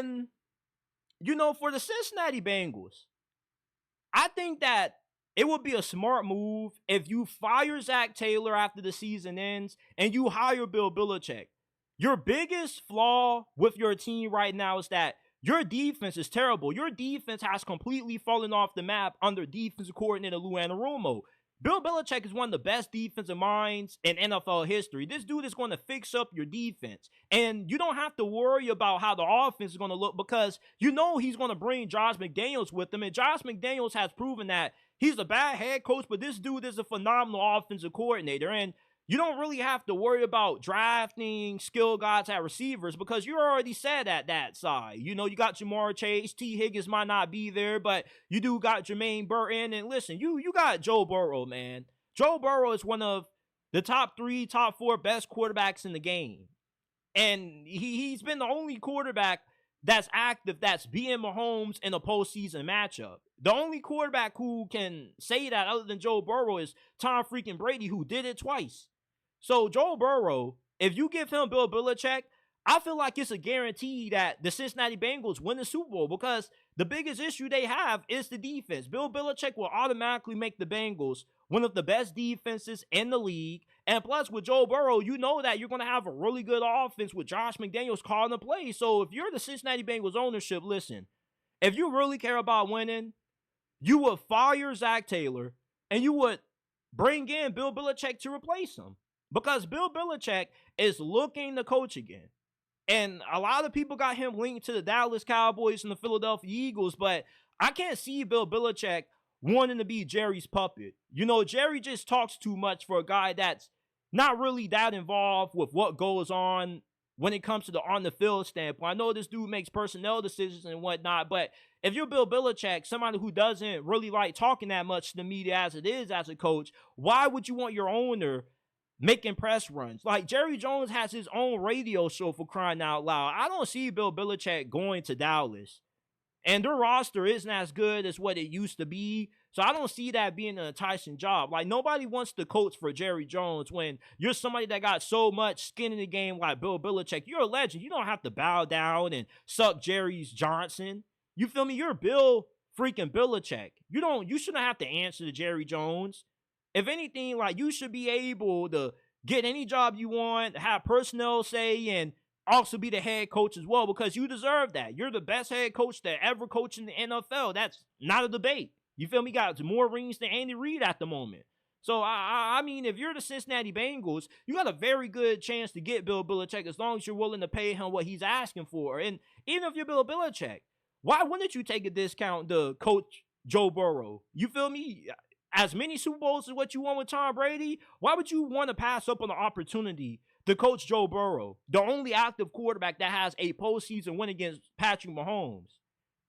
And, for the Cincinnati Bengals, I think that it would be a smart move if you fire Zac Taylor after the season ends and you hire Bill Belichick. Your biggest flaw with your team right now is that your defense is terrible. Your defense has completely fallen off the map under defensive coordinator Lou Anarumo. Bill Belichick is one of the best defensive minds in NFL history. This dude is going to fix up your defense. And you don't have to worry about how the offense is going to look because he's going to bring Josh McDaniels with him. And Josh McDaniels has proven that he's a bad head coach, but this dude is a phenomenal offensive coordinator. And you don't really have to worry about drafting skill guys at receivers because you already said at that side. You got Jamar Chase. T. Higgins might not be there, but you do got Jermaine Burton. And listen, you got Joe Burrow, man. Joe Burrow is one of the top 3, top 4 best quarterbacks in the game. And he's been the only quarterback that's active that's beating Mahomes in a postseason matchup. The only quarterback who can say that other than Joe Burrow is Tom freaking Brady, who did it twice. So Joe Burrow, if you give him Bill Belichick, I feel like it's a guarantee that the Cincinnati Bengals win the Super Bowl because the biggest issue they have is the defense. Bill Belichick will automatically make the Bengals one of the best defenses in the league. And plus, with Joe Burrow, you know that you're going to have a really good offense with Josh McDaniels calling the play. So if you're the Cincinnati Bengals ownership, listen, if you really care about winning, you would fire Zac Taylor and you would bring in Bill Belichick to replace him. Because Bill Belichick is looking to coach again. And a lot of people got him linked to the Dallas Cowboys and the Philadelphia Eagles, but I can't see Bill Belichick wanting to be Jerry's puppet. Jerry just talks too much for a guy that's not really that involved with what goes on when it comes to the on-the-field standpoint. I know this dude makes personnel decisions and whatnot, but if you're Bill Belichick, somebody who doesn't really like talking that much to the media as it is as a coach, why would you want your owner making press runs? Like, Jerry Jones has his own radio show, for crying out loud. I don't see Bill Belichick going to Dallas. And their roster isn't as good as what it used to be. So I don't see that being an enticing job. Like, nobody wants to coach for Jerry Jones when you're somebody that got so much skin in the game like Bill Belichick. You're a legend. You don't have to bow down and suck Jerry's Johnson. You feel me? You're Bill freaking Belichick. You shouldn't have to answer to Jerry Jones. If anything, like, you should be able to get any job you want, have personnel say, and also be the head coach as well because you deserve that. You're the best head coach that ever coached in the NFL. That's not a debate. You feel me? Got more rings than Andy Reid at the moment. So, I mean, if you're the Cincinnati Bengals, you got a very good chance to get Bill Belichick as long as you're willing to pay him what he's asking for. And even if you're Bill Belichick, why wouldn't you take a discount to coach Joe Burrow? You feel me? As many Super Bowls as what you won with Tom Brady, why would you want to pass up on the opportunity to coach Joe Burrow, the only active quarterback that has a postseason win against Patrick Mahomes?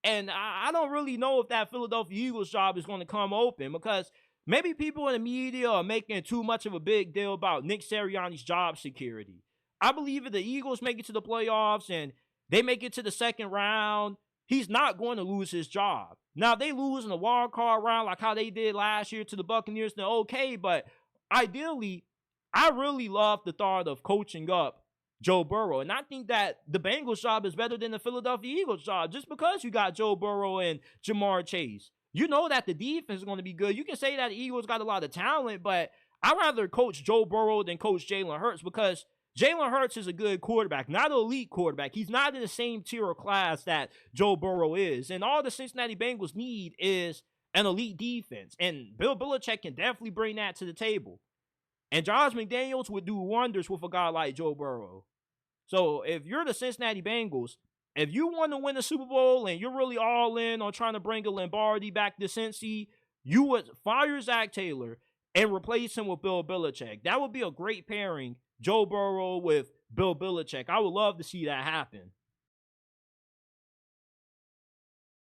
And I don't really know if that Philadelphia Eagles job is going to come open because maybe people in the media are making too much of a big deal about Nick Sirianni's job security. I believe if the Eagles make it to the playoffs and they make it to the second round, he's not going to lose his job. Now, if they lose in the wild card round like how they did last year to the Buccaneers, then okay. But ideally, I really love the thought of coaching up Joe Burrow. And I think that the Bengals job is better than the Philadelphia Eagles job just because you got Joe Burrow and Jamar Chase. You know that the defense is going to be good. You can say that the Eagles got a lot of talent, but I'd rather coach Joe Burrow than coach Jalen Hurts because Jalen Hurts is a good quarterback, not an elite quarterback. He's not in the same tier of class that Joe Burrow is. And all the Cincinnati Bengals need is an elite defense. And Bill Belichick can definitely bring that to the table. And Josh McDaniels would do wonders with a guy like Joe Burrow. So if you're the Cincinnati Bengals, if you want to win the Super Bowl and you're really all in on trying to bring a Lombardi back to Cincy, you would fire Zac Taylor and replace him with Bill Belichick. That would be a great pairing, Joe Burrow with Bill Belichick. I would love to see that happen.